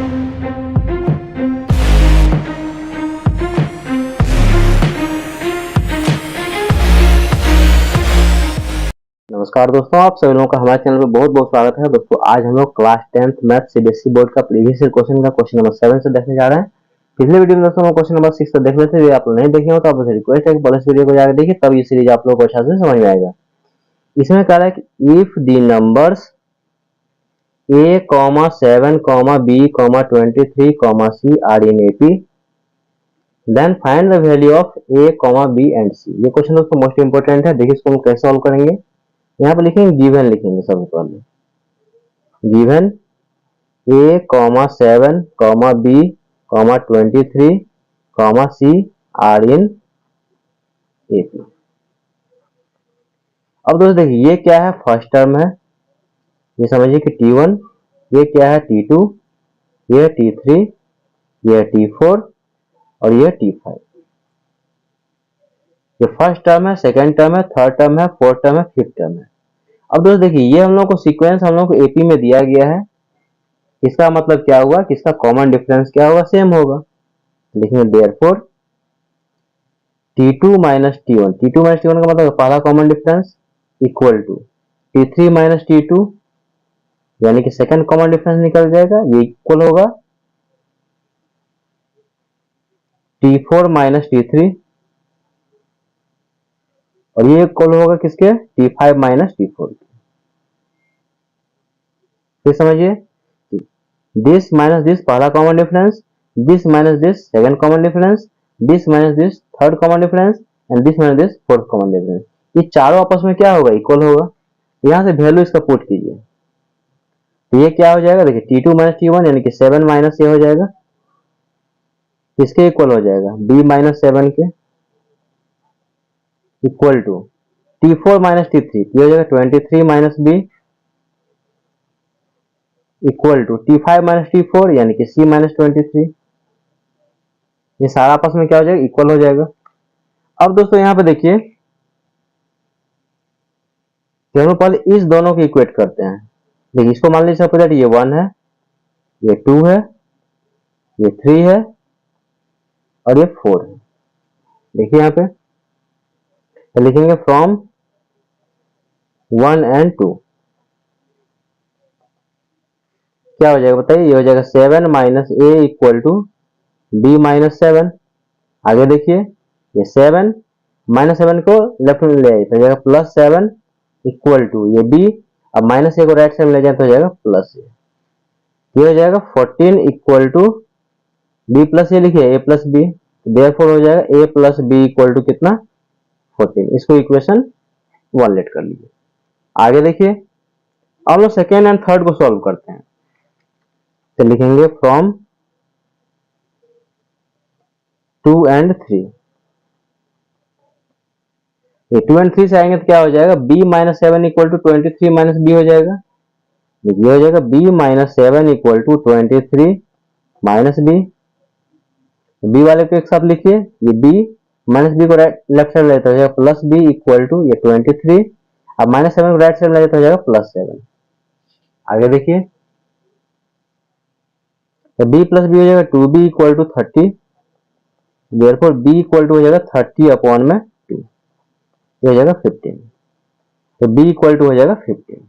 नमस्कार दोस्तों, आप सभी लोगों का हमारे चैनल पर बहुत बहुत स्वागत है। दोस्तों आज हम लोग class 10th math CBSE board का प्रीवियस ईयर क्वेश्चन नंबर 7 से देखने जा रहे हैं। पिछले वीडियो में दोस्तों हम क्वेश्चन नंबर 6 तक देख लेते हैं। आप लोग नहीं देखे हो तो आपसे रिक्वेस्ट है कि पहले इस वीडियो को जाकर देखिए, तब ये सीरीज आप लोगों को अच्छे से समझ में आएगा। इसमें कह रहा है कि if the numbers a, 7, b, 23, c are in AP, then find the value of a, b and c। ये क्वेश्चन दोस्तों मोस्ट इंपोर्टेंट है। देखिए इसको हम कैसे सॉल्व करेंगे। यहाँ पर लिखेंगे गिवन, लिखेंगे सबसे पहले given a, 7, b, 23, c are in AP। अब दोस्तों देखिए ये क्या है, फर्स्ट टर्म है, ये समझिए कि T1, ये क्या है T2, ये है T3, ये है T4 और ये T5। ये फर्स्ट टर्म है, सेकंड टर्म है, थर्ड टर्म है, फोर्थ टर्म है, फिफ्थ टर्म है। अब दोस्तों देखिए ये हम लोग को सीक्वेंस हम लोग को एपी में दिया गया है। इसका मतलब क्या हुआ कि इसका कॉमन डिफरेंस क्या होगा, सेम होगा। लिखेंगे therefore T2 minus T1, T2 minus T1 का मतलब पहला common difference equal to T3 minus T2, यानी कि सेकंड कॉमन डिफरेंस निकल जाएगा, ये इक्वल होगा T4 माइनस T3 और ये इक्वल होगा किसके, T5 माइनस T4। फिर समझिए दिस माइनस दिस पहला common difference, this minus this second common difference, this minus this third common difference and this minus this fourth common difference. ये चारों आपस में क्या होगा, इक्वल होगा। यहां से वैल्यू इसका पुट कीजिए तो ये क्या हो जाएगा, देखिए T2 माइनस T1 यानी कि 7 माइनस ये हो जाएगा, इसके इक्वल हो जाएगा b माइनस 7 के equal to T4 minus T3, ये हो जाएगा 23 minus b equal to T5 minus T4 यानी कि c माइनस 23। ये सारा आपस में क्या हो जाएगा, इक्वल हो जाएगा। अब दोस्तों यहाँ पे देखिए कि हम पहले इस दोनों को इक्वेट करते हैं। देखिए इसको मान लीजिए सपोज ये 1 है, ये 2 है, ये 3 है और ये 4 है। देखिए यहाँ पे तो लिखेंगे फ्रॉम 1 एंड 2 क्या हो जाएगा बताइए, ये हो जाएगा 7 minus A equal to B minus 7। आगे देखिए ये 7 माइनस 7 को लेफ्ट में ले आइए तो हो जाएगा प्लस 7 इक्वल टू ये बी, अब माइनस ए को राइट साइड में ले जाए तो हो जाएगा प्लस ए। ये हो जाएगा 14 इक्वल टू बी प्लस ए, लिखिए ए प्लस बी, देयरफॉर हो जाएगा ए प्लस बी इक्वल टू कितना 14। इसको इक्वेशन 1 लेट कर लीजिए। आगे देखिए अब लोग सेकेंड एंड थर्ड को सॉल्व करते हैं तो लिखेंगे फ्रॉम 2 एंड 3। ये 2 एंड 3 से आएंगे तो क्या हो जाएगा, b minus 7 equal to 23 minus B हो जाएगा। ये हो जाएगा b minus 7 equal to 23 minus B. B वाले को एक साथ लिखिए, ये b माइनस बी को लेफ्ट साइड लेते हो जाएगा प्लस बी इक्वल टू ये 23, अब माइनस 7 को राइट साइड में लेते हो जाएगा प्लस 7। आगे देखिए तो b प्लस बी हो जाएगा 2b equal to 30, therefore b equal to हो जाएगा 30 अपॉन में 2, ये हो जाएगा 15। तो b इक्वल टू हो जाएगा 15।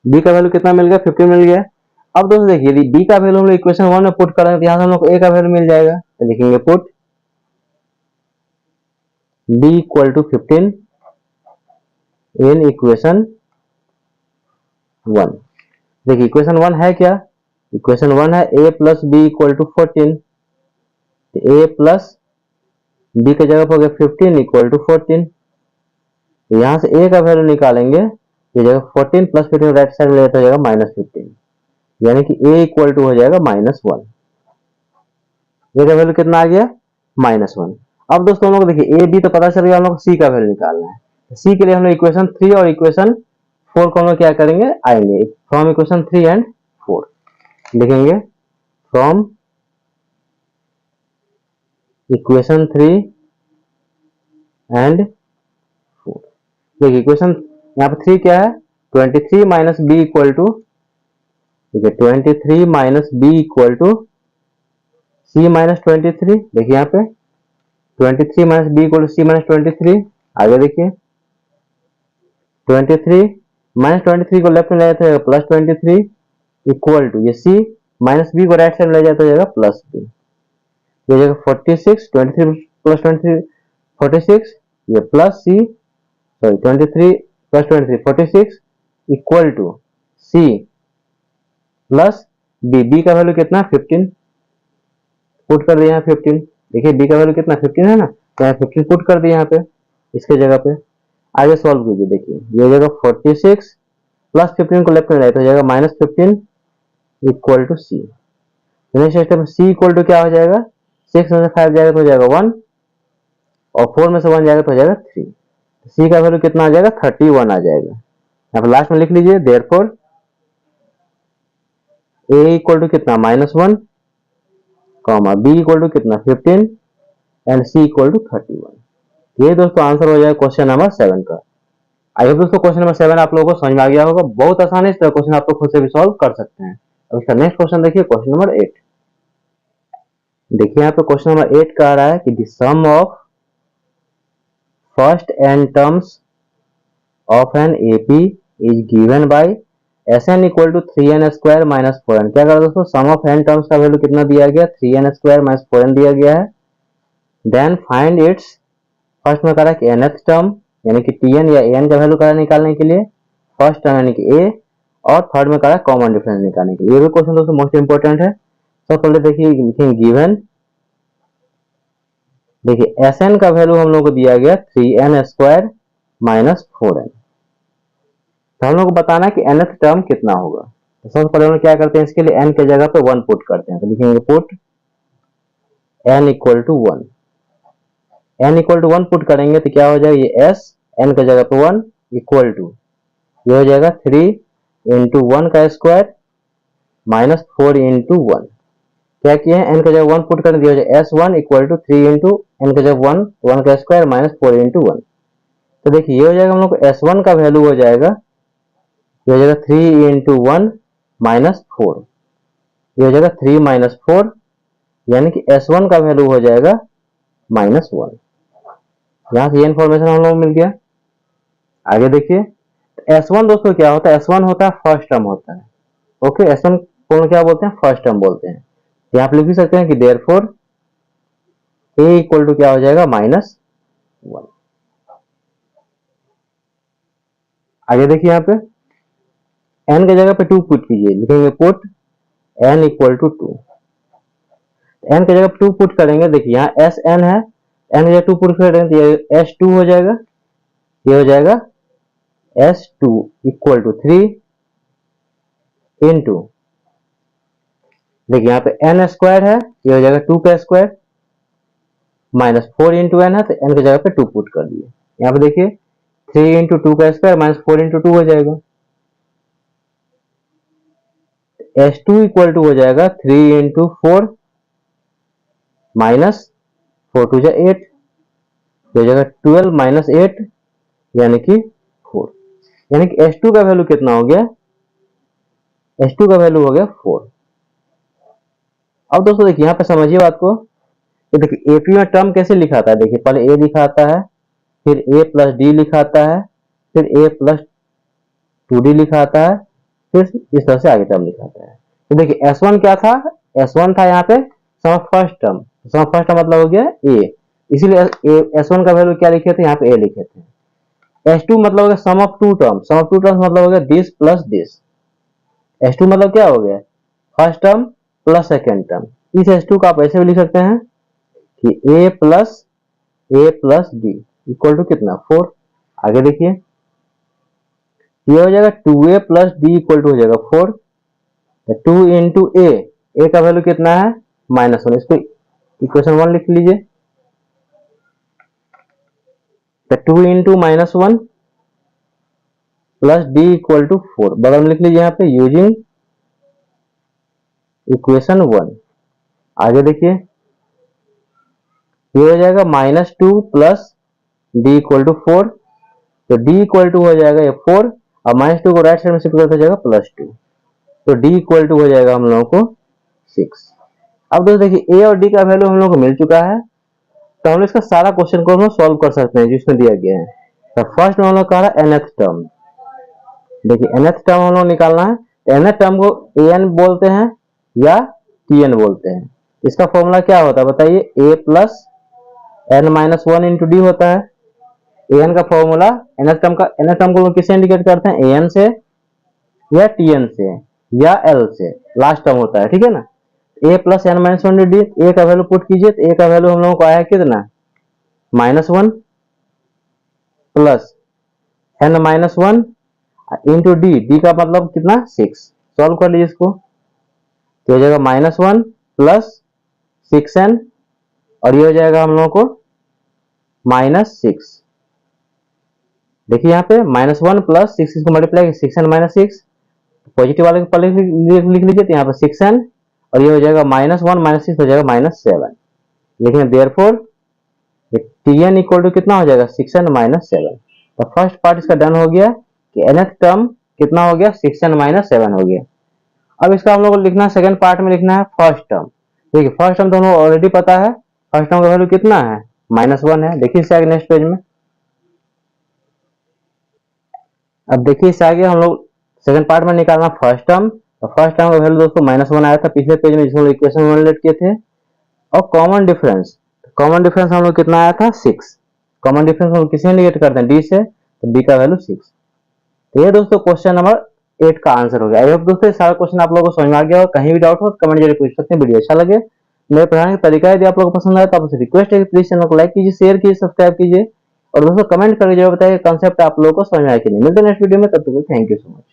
b का वैल्यू कितना मिल गया, 15 मिल गया। अब दोस्तों देखिए यदि b का वैल्यू हम लोग इक्वेशन 1 में पुट करें तो यहाँ से हम लोग को a का वैल्यू मिल जाएगा। तो लिखेंगे put b equal to 15 in equation 1। देखिए इक्वेशन 1 है क्या, इक्वेशन 1 है a plus B equal to 14, a plus B की जगह पर हो गया 15 इक्वल टू 14। यहां से a का वैल्यू निकालेंगे, ये जगह 14 प्लस 15 राइट साइड में लेता जाएगा माइनस 15, यानी कि a इक्वल टू हो जाएगा -1। a का वैल्यू कितना आ गया, -1। अब दोस्तों हम लोग देखिए a b तो पता चल गया, हम लोग c का वैल्यू निकालना है। c के लिए हम लोग इक्वेशन 3 और इक्वेशन 4 को हम लोग क्या करेंगे, आएंगे फ्रॉम इक्वेशन 3 एंड 4 लिखेंगे फ्रॉम इक्वेशन 3 एंड 4। देखिए इक्वेशन यहाँ पे 3 क्या है, 23 माइनस बी इक्वल टू ठीक है 23 minus B equal to C minus 23। देखिए यहाँ पे 23 minus B equal to C minus 23। आगे देखिए 23 माइनस 23 को लेफ्ट में ले जाता है प्लस 23 इक्वल टू ये सी माइनस बी को राइट साइड ले जाता जाएगा प्लस बी। ये जगह 46 23 प्लस 23 46 ये plus C sorry 23 plus 23 46 equal to C plus B. B का वैल्यू कितना 15 पुट कर दिया यहाँ 15। देखिए बी का वैल्यू कितना 15 है ना, तो यहाँ 15 पुट कर दिया यहाँ पे इसके जगह पे। आगे सॉल्व कीजिए। देखिए ये जगह 46 प्लस 15 को लेफ्ट में लाए तो जाएगा minus 15 equal to C. Next step में सी इक्वल टू क्या हो जाएगा 6 में से 5 जाएगा तो हो जाएगा 1 और 4 में से 1 जाएगा तो हो जाएगा 3। सी का वैल्यू कितना आ जाएगा 31 आ जाएगा। यहाँ पे लास्ट में लिख लीजिए देयरफॉर ए इक्वल टू कितना -1 कॉमा बी इक्वल टू कितना 15 एंड सी इक्वल टू 31। ये दोस्तों आंसर हो जाएगा क्वेश्चन नंबर 7 का। आई होप दोस्तों क्वेश्चन नंबर 7 आप लोगों को समझ में आ गया होगा। बहुत आसान है, इस तरह क्वेश्चन आप लोग खुद से भी सॉल्व कर सकते हैं। अब इसका नेक्स्ट क्वेश्चन देखिए क्वेश्चन नंबर 8। देखिए यहाँ पे क्वेश्चन नंबर 8 का आ रहा है कि the sum of first n terms of an AP is given by Sn equal to 3n square minus 4n। क्या करें दोस्तों सम ऑफ n टर्म्स का वैल्यू कितना दिया गया 3n स्क्वायर माइनस 4n दिया गया है। देन फाइंड इट्स फर्स्ट में करा कि nth टर्म यानी कि tn या an का वैल्यू करा निकालने के लिए फर्स्ट टर्म यानी कि a और थर्ड में करा कॉमन डिफरेंस निकालने के लिए। ये भी क्वेश्चन दोस्तों मोस्ट इंपोर्टेंट है। तो पहले देखिए लिखेंगे गिवन। देखिए Sn का वैल्यू हम लोग को दिया गया 3n स्क्वायर माइनस 4n। तो हम लोग को बताना कि nth टर्म कितना होगा। तो सबसे पहले हम लोग क्या करते हैं इसके लिए n के जगह पे 1 पुट करते हैं। तो लिखेंगे put n equal to 1। n equal to 1 put करेंगे तो क्या हो जाएगा ये s n के जगह पे 1 इक्वल टू ये हो जाएगा 3 इंटू 1 का स्क्वायर माइनस 4 इंटू 1। क्या किया है n के जगह 1 पुट करने दिया हो जाएगा s1 equal to 3 into n के जगह 1 का स्क्वायर माइनस 4 इंटू 1। तो देखिए ये हो जाएगा हम लोग को s1 का वैल्यू हो जाएगा ये हो जाएगा 3 इंटू 1 माइनस 4। ये हो जाएगा 3 माइनस 4 यानी कि S1 का वैल्यू हो जाएगा -1। यहां से ये इन्फॉर्मेशन हम लोग मिल गया। आगे देखिए S1 दोस्तों क्या होता है S1 होता है फर्स्ट टर्म होता है। ओके S1 को क्या बोलते हैं फर्स्ट टर्म बोलते हैं। यहाँ आप लिख भी सकते हैं कि देयरफॉर A इक्वल टू क्या हो जाएगा -1। आगे देखिए यहाँ पे n के जगह पे 2 पुट कीजिए। लिखेंगे put n equal to 2। n के जगह पे 2 पुट करेंगे। देखिए यहाँ एस एन है n के जगह 2 पुट करेंगे तो ये s2 हो जाएगा। ये हो जाएगा s2 इक्वल टू 3 इंटू देखिए यहाँ पे n स्क्वायर है ये हो जाएगा 2 का स्क्वायर माइनस 4 इंटू n है तो n के जगह पे 2 पुट कर दिए। यहाँ पे देखिए 3 इंटू 2 का स्क्वायर माइनस 4 इंटू 2 हो जाएगा। S2 इक्वल टू हो जाएगा 3 इंटू 4 माइनस 4 टू जा 8 हो जाएगा 12 माइनस 8 यानी कि 4। यानी कि S2 का वैल्यू कितना हो गया S2 का वैल्यू हो गया 4। अब दोस्तों देखिए यहाँ पे समझिए बात को। देखिए एपी में टर्म कैसे लिखाता है। देखिए पहले a लिखाता है फिर a प्लस डी लिखाता है फिर a प्लस 2d लिखाता है फिर इस तरह से आगे टर्म लिखाता है। तो देखिए S1 क्या था S1 था यहाँ पे sum of first term. Sum of first term मतलब हो गया a, इसीलिए S1 का वैल्यू क्या लिखे थे यहाँ पे a लिखे थे। S2 मतलब हो गया sum of two term. Sum of two terms मतलब हो गया दिस प्लस दिस। S2 मतलब क्या हो गया first term plus second term. इस S2 को आप ऐसे भी लिख सकते हैं कि a plus D equal to कितना 4। आगे देखिए ये हो जाएगा 2a plus D equal to हो जाएगा 4। 2 इंटू a का वैल्यू कितना है -1। इसको इक्वेशन 1 लिख लीजिए। तो 2 into -1 plus D equal to 4 बगल में लिख लीजिए यहाँ पे यूजिंग इक्वेशन 1। आगे देखिए ये हो जाएगा -2 प्लस डी इक्वल टू 4। तो डी इक्वल टू हो जाएगा ये 4 और -2 को राइट साइड में शिफ्ट करते जाएगा +2। तो डी इक्वल टू हो जाएगा हम लोगों को 6। अब दोस्तों देखिए ए और डी का वैल्यू हम लोग को मिल चुका है, तो हम लोग इसका सारा क्वेश्चन को हम सॉल्व कर सकते हैं जिसमें दिया गया है। तो फर्स्ट में हम लोग कह रहा है nth टर्म। देखिए nth टर्म हम लोग निकालना है, nth टर्म को an बोलते हैं या tn बोलते हैं। इसका फॉर्मूला क्या होता है बताइए, a plus n minus 1 into D होता है। an का फॉर्मूला nth टर्म को किससे इंडिकेट करते हैं, an से या tn से या l से, लास्ट टर्म होता है, ठीक है ना। a plus n minus 1 D, a का वैल्यू पुट कीजिए तो a का वैल्यू हम लोगों को आया कितना, -1 plus n minus 1 into D, D का मतलब कितना 6। सॉल्व कर लीजिए इसको, तो हो जाएगा -1 प्लस 6n और ये हो जाएगा हम लोगों को -6। देखिए यहाँ पे -1 प्लस 6 को मल्टीप्लाई 6n माइनस 6, पॉजिटिव वाले को लिख लीजिए, तो यहाँ पे 6n और ये हो जाएगा -1 माइनस 6 हो जाएगा -7। लेकिन देयरफॉर tn इक्वल टू कितना हो जाएगा, 6n माइनस 7। तो फर्स्ट पार्ट इसका डन हो गया कि nth टर्म कितना हो गया, 6n माइनस 7 हो गया। अब इसका हम लोग को लिखना है, सेकंड पार्ट में लिखना है फर्स्ट टर्म। देखिए फर्स्ट टर्म तो हम लोग ऑलरेडी पता है, फर्स्ट टर्म का वैल्यू कितना है, -1 है। देखिए इससे आगे नेक्स्ट पेज में, अब देखिए इससे आगे हम लोग सेकंड पार्ट में निकालना फर्स्ट टर्म। तो फर्स्ट टर्म का वैल्यू दोस्तों -1 आया था पिछले पेज में जिसमें इक्वेशन में रिलेट किए थे। और कॉमन डिफरेंस हम लोग कितना आया था, 6। कॉमन डिफरेंस हम लोग किससे इंडिकेट करते हैं, डी से, तो डी का वैल्यू 6। तो ये दोस्तों क्वेश्चन नंबर 8 का आंसर हो गया। आई होप दोस्तों सारा क्वेश्चन आप लोगों को समझ में आ गया हो। कहीं भी डाउट हो कमेंट जरूर पूछ सकते हैं। वीडियो अच्छा लगे, मेरे पढ़ाने का तरीका यदि आप लोगों को पसंद आए तो आपसे रिक्वेस्ट है कि प्लीज चैनल को लाइक कीजिए, शेयर कीजिए, सब्सक्राइब कीजिए और दोस्तों कमेंट करके जरूर बताइए कंसेप्ट आप लोगों को समझ में आया कि नहीं। मिलते हैं नेक्स्ट वीडियो में, तब तक थैंक यू सो मच।